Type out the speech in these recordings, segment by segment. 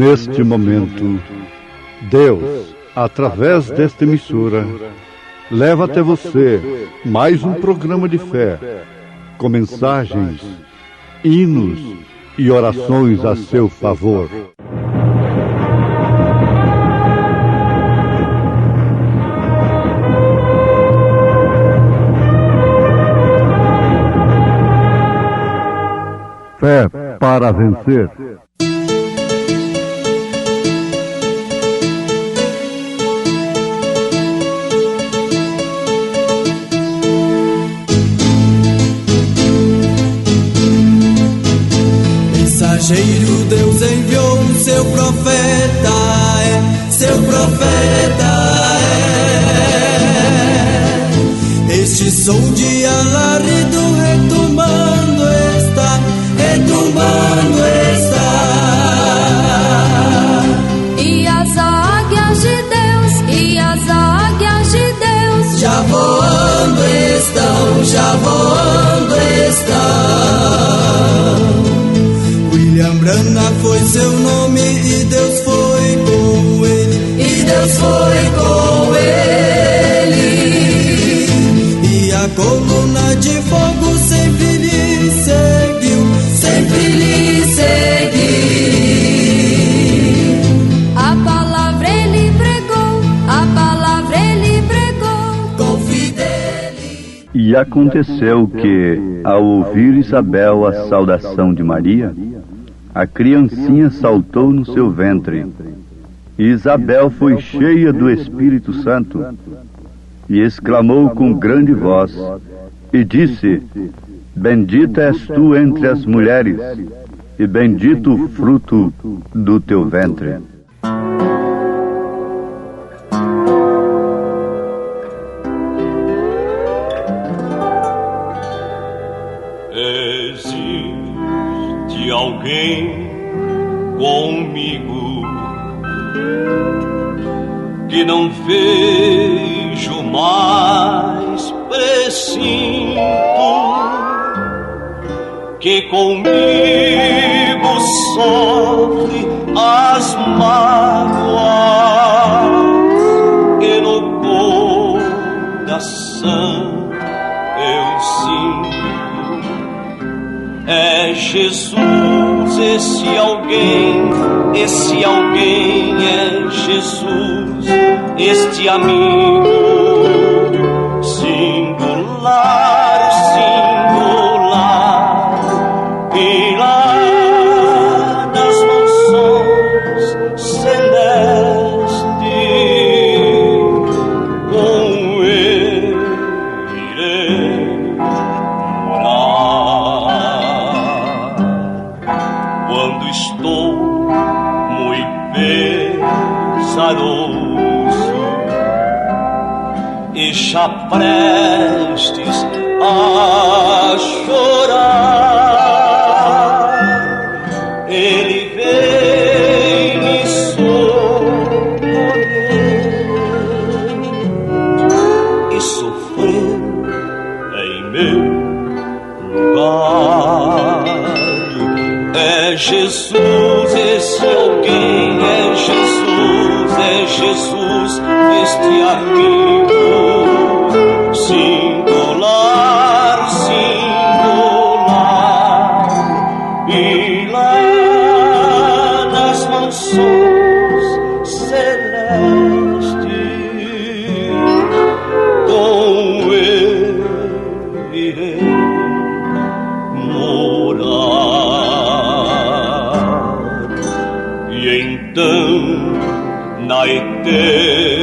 neste momento, Deus, através desta emissora, leva até você mais um programa de fé, com mensagens, hinos e orações a seu favor. Fé para vencer. Mensageiro, Deus enviou seu profeta, seu profeta é. Este som de alarido retumbando está, retumbando está. E as águias de Deus, e as águias de Deus já voando estão, já voando estão. William Branham foi seu nome e Deus foi com ele, e Deus foi com ele. E a coluna de fogo sempre lhe seguiu, sempre lhe seguiu. A palavra ele pregou, a palavra ele pregou com fidelidade. E aconteceu que, ao ouvir Isabel a saudação de Maria, a criancinha saltou no seu ventre. E Isabel foi cheia do Espírito Santo e exclamou com grande voz e disse: Bendita és tu entre as mulheres, e bendito o fruto do teu ventre. Existe alguém comigo que não vejo mais precinto, que comigo sofre as mágoas que no coração eu sinto. É Jesus, esse alguém é Jesus, este amigo singular, singular, e lá nas mansões celestes com ele irei morar. Quando estou muito pesaroso e já prestes a chorar, ele vem me socorrer e sofrer em meu lugar. É Jesus, esse alguém, é Jesus, este amigo singular, singular, e lá nas mansões celestes com ele irei morar. E então na eternidade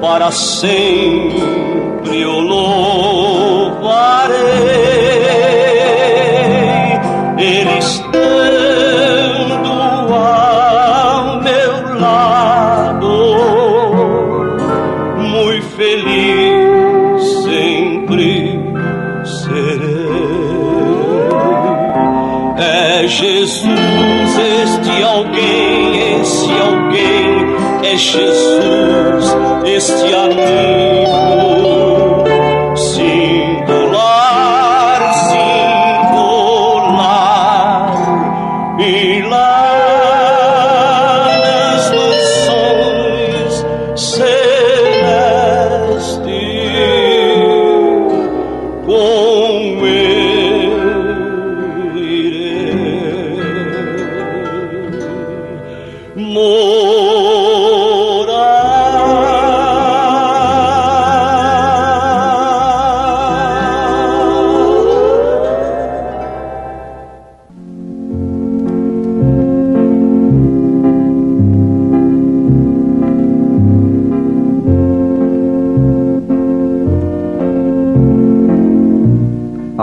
para sempre eu louvarei, ele estando ao meu lado, muito feliz sempre serei. É Jesus, este alguém, esse alguém é Jesus, este amigo singular, singular.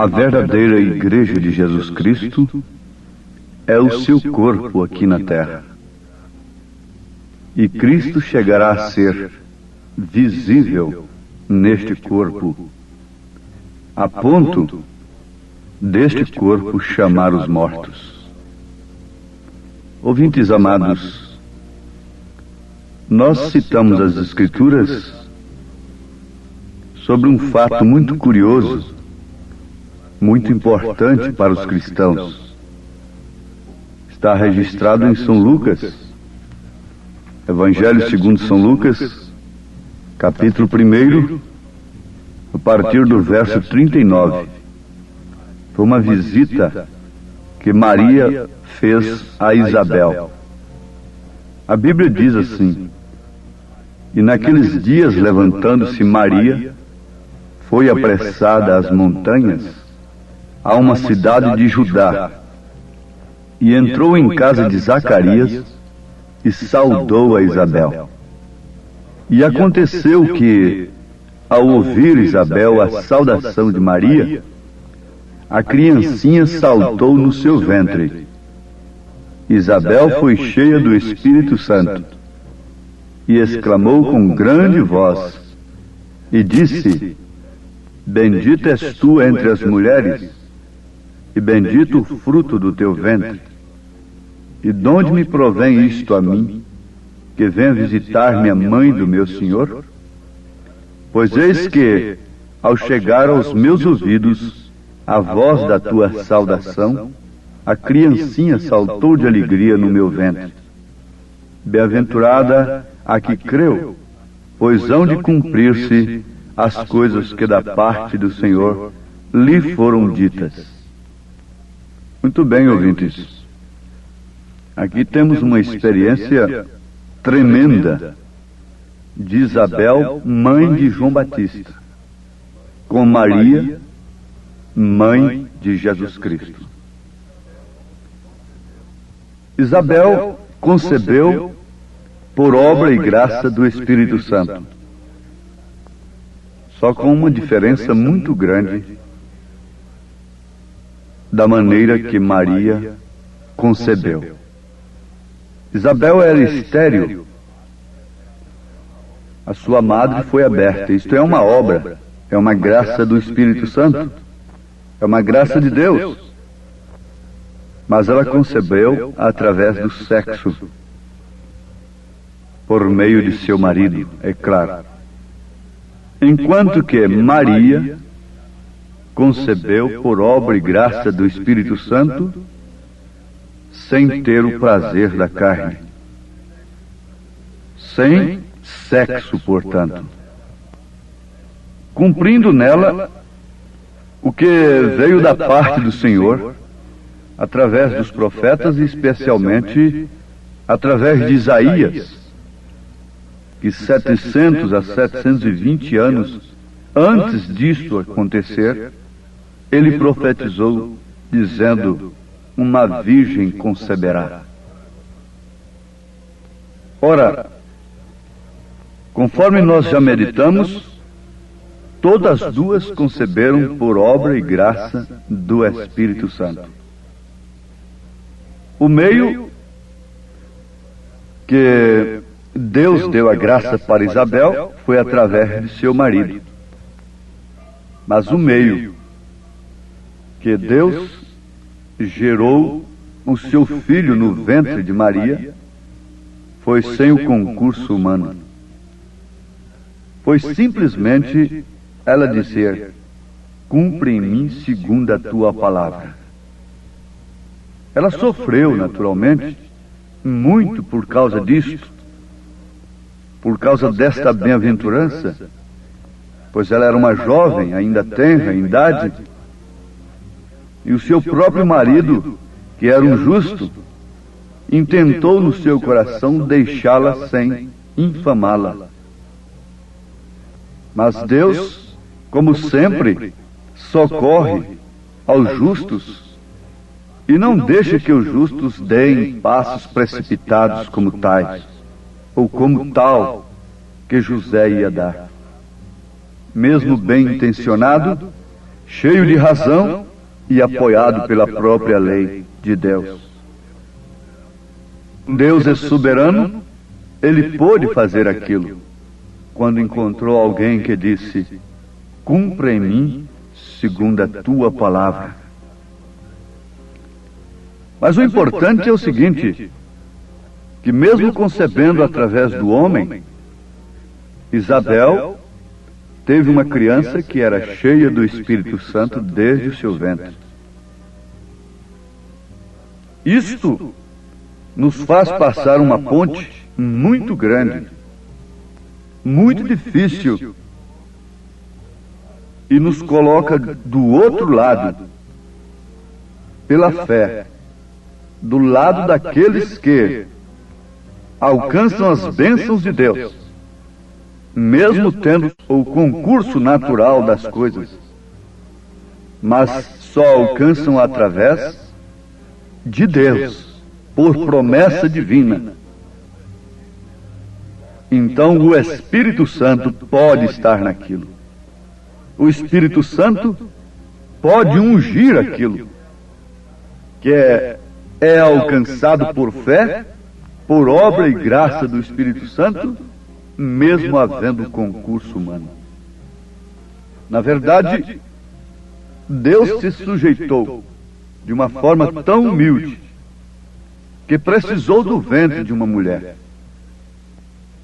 verdadeira Igreja de Jesus Cristo é o seu corpo aqui na terra. E Cristo chegará a ser visível neste corpo, a ponto deste corpo chamar os mortos. Ouvintes amados, nós citamos as Escrituras sobre um fato muito curioso, muito importante para os cristãos. Está registrado em São Lucas, Evangelho segundo São Lucas, capítulo 1, a partir do verso 39. Foi uma visita que Maria fez a Isabel. A Bíblia diz assim: e naqueles dias, levantando-se Maria, foi apressada às montanhas, a uma cidade de Judá, e entrou em casa de Zacarias e saudou a Isabel. E aconteceu que, ao ouvir Isabel a saudação de Maria, a criancinha saltou no seu ventre. Isabel foi cheia do Espírito Santo e exclamou com grande voz e disse: bendita és tu entre as mulheres, e bendito o fruto do teu ventre. E de onde me provém isto a mim, que venha visitar-me a mãe do meu Senhor? Pois eis que, ao chegar aos meus ouvidos a voz da tua saudação, a criancinha saltou de alegria no meu ventre. Bem-aventurada a que creu, pois hão de cumprir-se as coisas que da parte do Senhor lhe foram ditas. Muito bem, ouvintes. Aqui temos uma experiência tremenda de Isabel, mãe de João Batista, com Maria, mãe de Jesus Cristo. Isabel concebeu por obra e graça do Espírito Santo, só com uma diferença muito grande da maneira que Maria concebeu. Isabel era estéril, a sua madre foi aberta. Isto é uma obra, é uma graça do Espírito Santo, é uma graça de Deus. Mas ela concebeu através do sexo, por meio de seu marido, é claro. Enquanto que Maria concebeu por obra e graça do Espírito Santo, sem ter o prazer da carne, sem sexo, portanto, cumprindo nela o que veio da parte do Senhor, através dos profetas e especialmente através de Isaías, que 700 a 720 anos antes disto acontecer, ele profetizou, dizendo: uma virgem conceberá. Ora, conforme nós já meditamos, todas as duas conceberam por obra e graça do Espírito Santo. O meio que Deus deu a graça para Isabel foi através de seu marido. Mas o meio que Deus gerou o seu filho no ventre de Maria foi sem o concurso humano. Foi simplesmente ela dizer: cumpre em mim segundo a tua palavra. Ela sofreu, naturalmente, muito por causa disto, por causa desta bem-aventurança, pois ela era uma jovem, ainda tenra em idade, e o seu próprio marido, que era um justo, intentou no seu coração deixá-la sem infamá-la. Mas Deus, como sempre, socorre aos justos e não deixa que os justos deem passos precipitados como tais, ou como tal que José ia dar. Mesmo bem intencionado, cheio de razão e apoiado pela própria lei de Deus. Deus é soberano, ele pôde fazer aquilo quando encontrou alguém que disse: cumpra em mim segundo a tua palavra. Mas o importante é o seguinte, que mesmo concebendo através do homem, Isabel teve uma criança que era cheia do Espírito Santo desde o seu ventre. Isto nos faz passar uma ponte muito grande, muito difícil, e nos coloca do outro lado, pela fé, do lado daqueles que alcançam as bênçãos de Deus, mesmo tendo o concurso natural das coisas, mas só alcançam através de Deus, por promessa divina. Então o Espírito Santo pode estar naquilo. O Espírito Santo pode ungir aquilo que é alcançado por fé, por obra e graça do Espírito Santo, mesmo havendo concurso humano. Na verdade, Deus se sujeitou de uma forma tão humilde que precisou do ventre de uma mulher.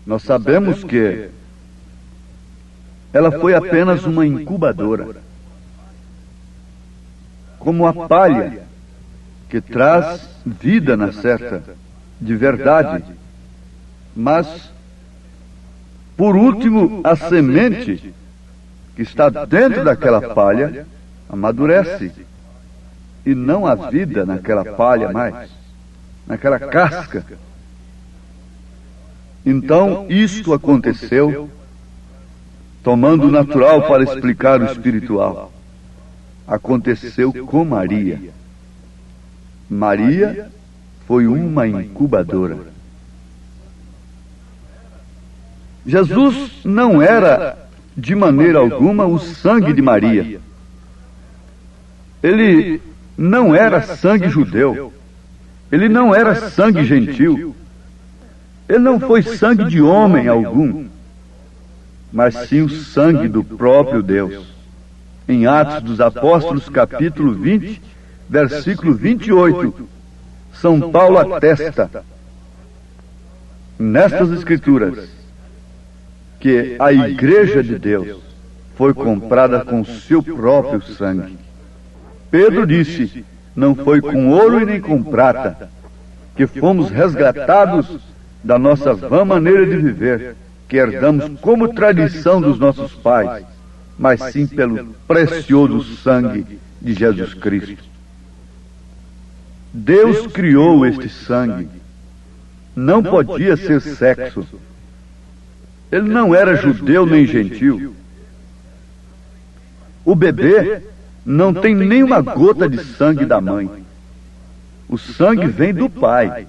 Nós sabemos que ela foi apenas uma incubadora, como a palha que traz vida na certa, de verdade, mas, por último, a semente que está dentro daquela palha amadurece, e não há vida naquela palha mais, naquela casca. Então, isto aconteceu, tomando o natural para explicar o espiritual. Aconteceu com Maria. Maria foi uma incubadora. Jesus não era, de maneira alguma, o sangue de Maria. Ele não era sangue judeu. Ele não era sangue gentil. Ele não foi sangue de homem algum, mas sim o sangue do próprio Deus. Em Atos dos Apóstolos, capítulo 20, versículo 28, São Paulo atesta, nestas Escrituras, que a Igreja de Deus foi comprada com seu próprio sangue. Pedro disse: não foi com ouro e nem com prata que fomos resgatados da nossa vã maneira de viver, que herdamos como tradição dos nossos pais, mas sim pelo precioso sangue de Jesus Cristo. Deus criou este sangue. Não podia ser sexo. Ele não era judeu nem gentil. O bebê não tem nenhuma gota de sangue da mãe. O sangue vem do pai.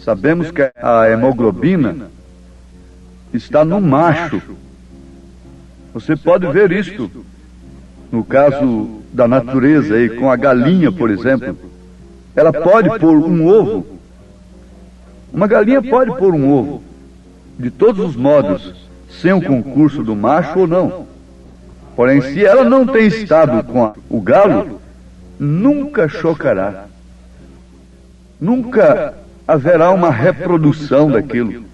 Sabemos que a hemoglobina está no macho. Você pode ver isto no caso da natureza aí, com a galinha, por exemplo. Ela pode pôr um ovo. Uma galinha pode pôr um ovo, de todos os modos, sem o concurso do macho ou não. Porém, se ela não tem estado com o galo, nunca chocará. Nunca haverá uma reprodução daquilo,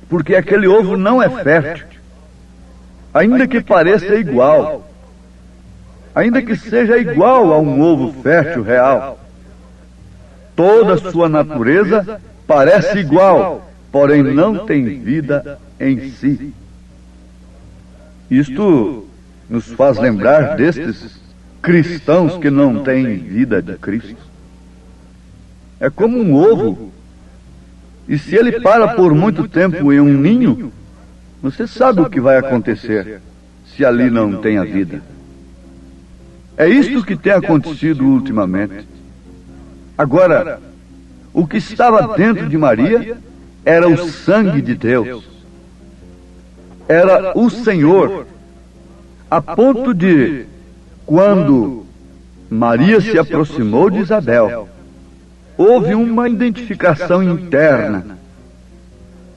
porque aquele ovo não é fértil, ainda que pareça igual, ainda que seja igual a um ovo fértil real. Toda a sua natureza parece igual, porém não tem vida em si. Isto nos faz lembrar destes cristãos que não têm vida de Cristo. É como um ovo, e se ele para por muito tempo em um ninho, você sabe o que vai acontecer se ali não tem a vida. É isto que tem acontecido ultimamente. Agora, o que estava dentro de Maria era o sangue de Deus. Era o Senhor, a ponto de, quando Maria se aproximou de Isabel, houve uma identificação interna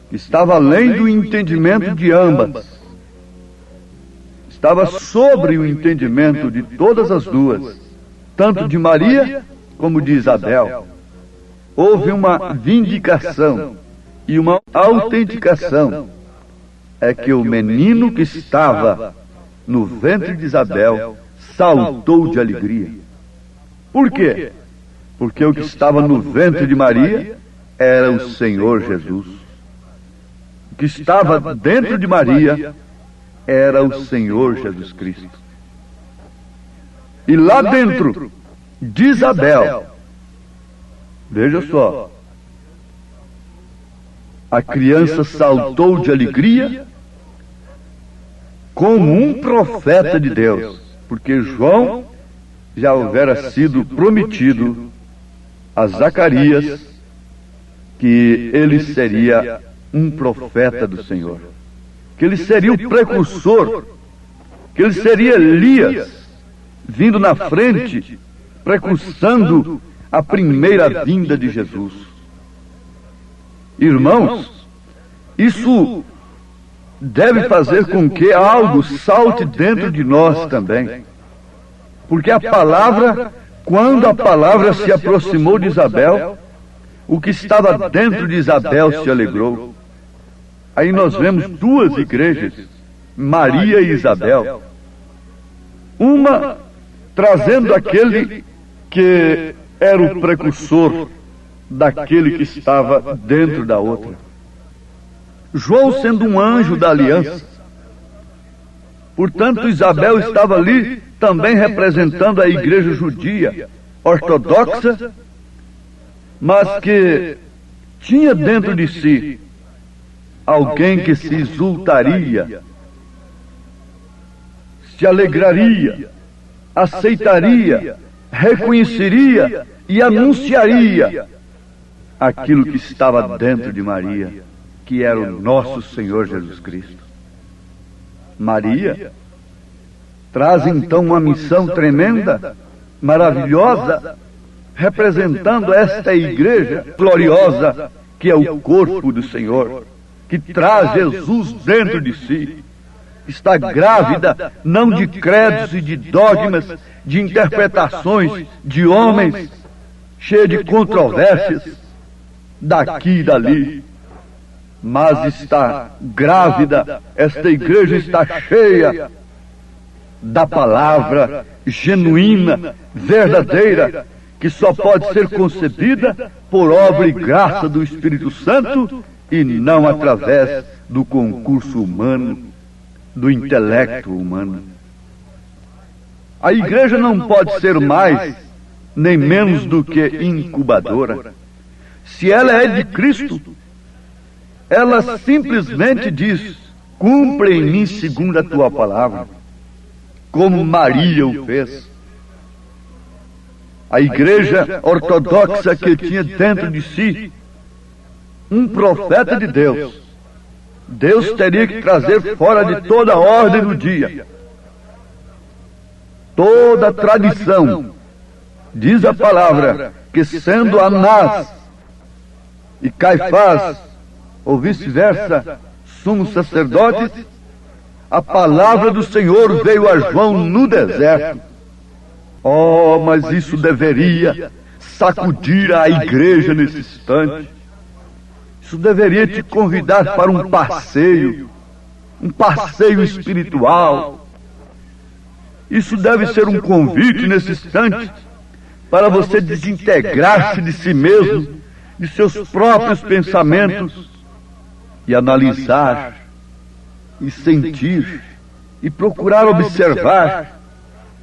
que estava além do entendimento de ambas. Estava sobre o entendimento de todas as duas, tanto de Maria como de Isabel. Houve uma vindicação e uma autenticação. É que o menino que estava no ventre de Isabel saltou de alegria. Por quê? Porque o que estava no ventre de Maria era o Senhor Jesus. O que estava dentro de Maria era o Senhor Jesus Cristo. E lá dentro de Isabel, veja só, a criança saltou de alegria como um profeta de Deus, porque João já houvera sido prometido a Zacarias que ele seria um profeta do Senhor, que ele seria o precursor, que ele seria Elias, vindo na frente, precursando a primeira vinda de Jesus. Irmãos, isso deve fazer com que algo salte dentro de nós também. Porque a palavra, quando a palavra se aproximou de Isabel, o que estava dentro de Isabel se alegrou. Aí nós vemos duas igrejas, Maria e Isabel. Uma trazendo aquele que era o precursor daquele que estava dentro da outra. João sendo um anjo da aliança. Portanto, Isabel estava ali também representando a igreja judia, ortodoxa, mas que tinha dentro de si alguém que se exultaria, se alegraria, aceitaria, reconheceria e anunciaria aquilo que estava dentro de Maria, que era o nosso Senhor Jesus Cristo. Maria traz então uma missão tremenda, maravilhosa, representando esta igreja gloriosa, que é o corpo do Senhor, que traz Jesus dentro de si. Está grávida, não de credos e de dogmas, de interpretações de homens, cheia de controvérsias, daqui e dali, mas está grávida, esta igreja está cheia da palavra genuína, verdadeira, que só pode ser concebida por obra e graça do Espírito Santo e não através do concurso humano, do intelecto humano. A igreja não pode ser mais nem menos do que incubadora. Se ela é de Cristo, ela simplesmente diz: cumpre em mim segundo a tua palavra, como Maria o fez. A igreja ortodoxa que tinha dentro de si um profeta de Deus, Deus teria que trazer fora de toda a ordem do dia, toda a tradição. Diz a palavra que, sendo Anás e Caifás, ou vice-versa, sumos sacerdotes, a palavra do Senhor veio a João no deserto. Oh, mas isso deveria sacudir a igreja nesse instante. Isso deveria te convidar para um passeio espiritual. Isso deve ser um convite nesse instante para você desintegrar-se de si mesmo, de seus próprios pensamentos, e analisar, e sentir, e procurar observar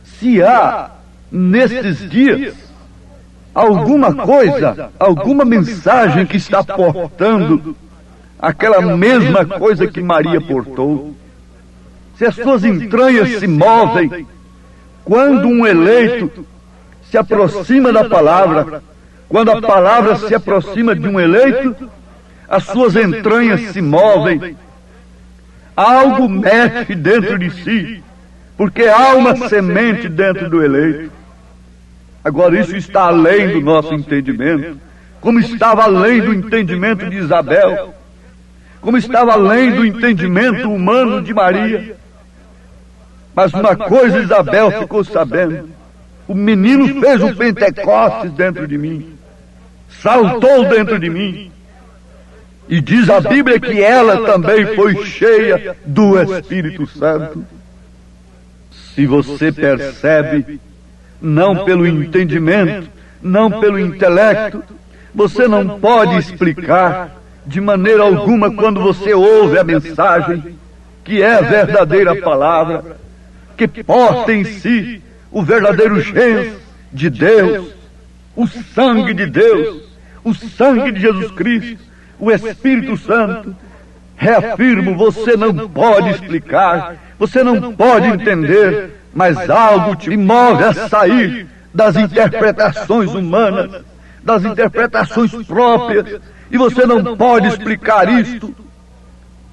se há, nestes dias, alguma coisa, alguma mensagem que está portando aquela mesma coisa que Maria portou. Se as suas entranhas se movem quando um eleito se aproxima da palavra, quando a palavra se aproxima de um eleito, as suas entranhas se movem, algo mexe dentro de si, porque há uma semente dentro do eleito. Agora, isso está além do nosso entendimento, como estava além do entendimento de Isabel, como estava além do entendimento humano de Maria. Mas uma coisa Isabel ficou sabendo: o menino fez um Pentecostes dentro de mim, saltou dentro de mim. E diz a Bíblia que ela também foi cheia do Espírito Santo. Se você percebe, não pelo entendimento, não pelo intelecto, você não pode explicar de maneira alguma quando você ouve a mensagem, que é a verdadeira palavra, que porta em si o verdadeiro gens de Deus, o sangue de Deus, o sangue de Jesus Cristo, o Espírito Santo. Reafirmo, você não pode explicar, você não pode entender, mas algo te move a sair das interpretações humanas, das interpretações próprias, e você não pode explicar isto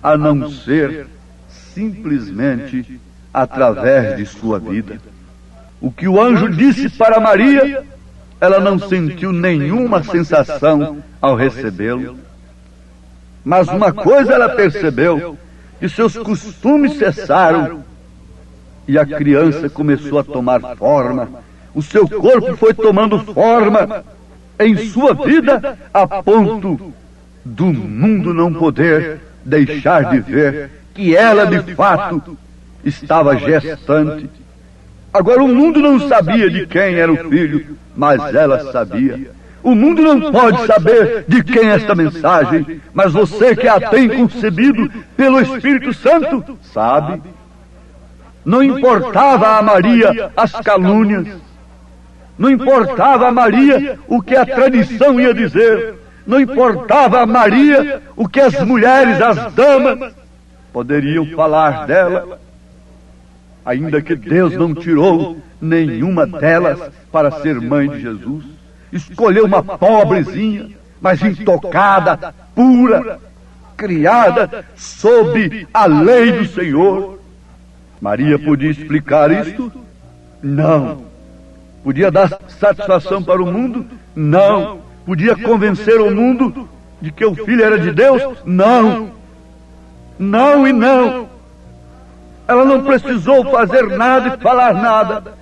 a não ser simplesmente através de sua vida. O que o anjo disse para Maria, ela não sentiu nenhuma sensação ao recebê-lo. Mas uma coisa ela percebeu, que seus costumes cessaram e a criança começou a tomar forma. O seu corpo foi tomando forma em sua vida a ponto do mundo não poder deixar de ver que ela de fato estava gestante. Agora o mundo não sabia de quem era o filho, mas ela sabia. O mundo não pode saber de quem é esta mensagem, mas você que a tem concebido pelo Espírito Santo, sabe. Não importava a Maria as calúnias, não importava a Maria o que a tradição ia dizer, não importava a Maria o que as mulheres, as damas, poderiam falar dela, ainda que Deus não tirou nenhuma delas para ser mãe de Jesus. Escolheu uma pobrezinha, mas intocada, pura, criada sob a lei do Senhor. Maria podia explicar isto? Não. Podia dar satisfação para o mundo? Não. Podia convencer o mundo de que o filho era de Deus? Não. Não e não. Ela não precisou fazer nada e falar nada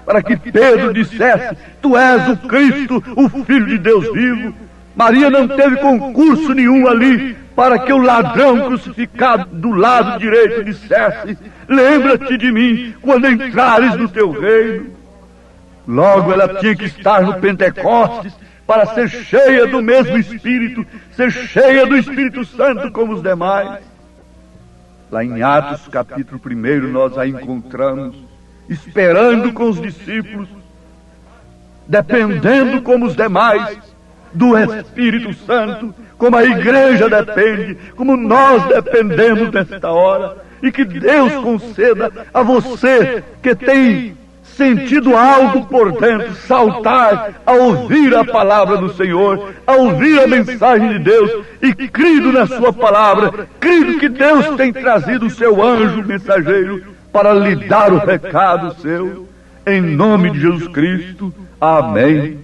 para que Pedro dissesse: tu és o Cristo, o Filho de Deus vivo. Maria não teve concurso nenhum ali para que o ladrão crucificado do lado direito dissesse: lembra-te de mim quando entrares no teu reino. Logo ela tinha que estar no Pentecostes para ser cheia do mesmo Espírito, ser cheia do Espírito Santo como os demais. Lá em Atos capítulo 1 nós a encontramos esperando com os discípulos, dependendo como os demais do Espírito Santo, como a igreja depende, como nós dependemos nesta hora. E que Deus conceda a você que tem sentido algo por dentro, saltar a ouvir a palavra do Senhor, a ouvir a mensagem de Deus e crido na sua palavra, crido que Deus tem trazido o seu anjo mensageiro para lhe dar o recado seu, em nome de Jesus Cristo. Amém.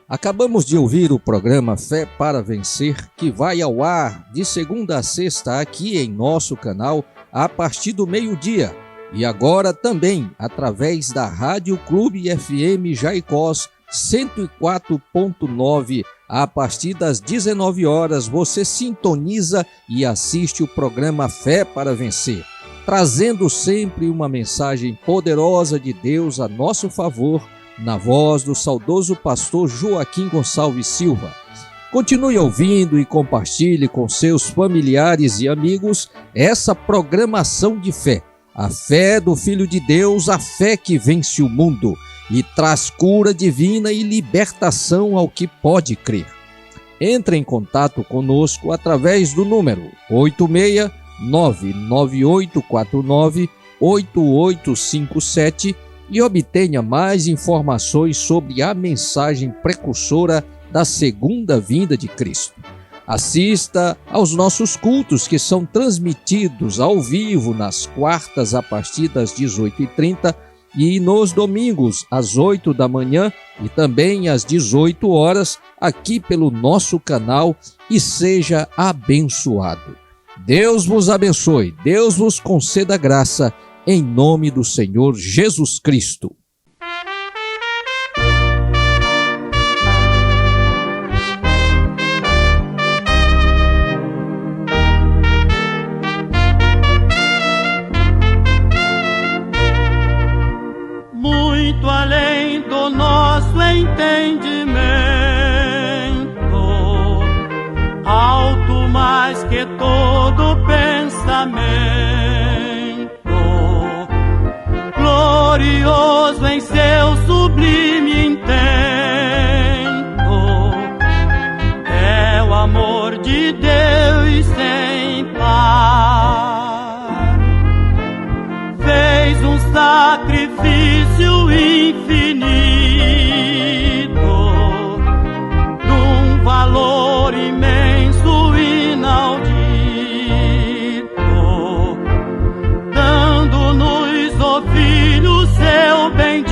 Acabamos de ouvir o programa Fé para Vencer, que vai ao ar de segunda a sexta aqui em nosso canal a partir do meio-dia. E agora também através da Rádio Clube FM Jaicós 104.9, a partir das 19 horas você sintoniza e assiste o programa Fé para Vencer, trazendo sempre uma mensagem poderosa de Deus a nosso favor, na voz do saudoso pastor Joaquim Gonçalves Silva. Continue ouvindo e compartilhe com seus familiares e amigos essa programação de fé, a fé do Filho de Deus, a fé que vence o mundo e traz cura divina e libertação ao que pode crer. Entre em contato conosco através do número 869-9849-8857 e obtenha mais informações sobre a mensagem precursora da segunda vinda de Cristo. Assista aos nossos cultos, que são transmitidos ao vivo nas quartas a partir das 18h30 e nos domingos às 8 da manhã e também às 18 horas aqui pelo nosso canal, e seja abençoado. Deus vos abençoe, Deus vos conceda graça, em nome do Senhor Jesus Cristo. Muito além do nosso entendimento, alto mais que todo pensamento, glorioso em seu sublime intento, é o amor de Deus sem par. Fez um sacrifício infinito, num valor imenso, inaudito, dando-nos, ó Filho, seu bendito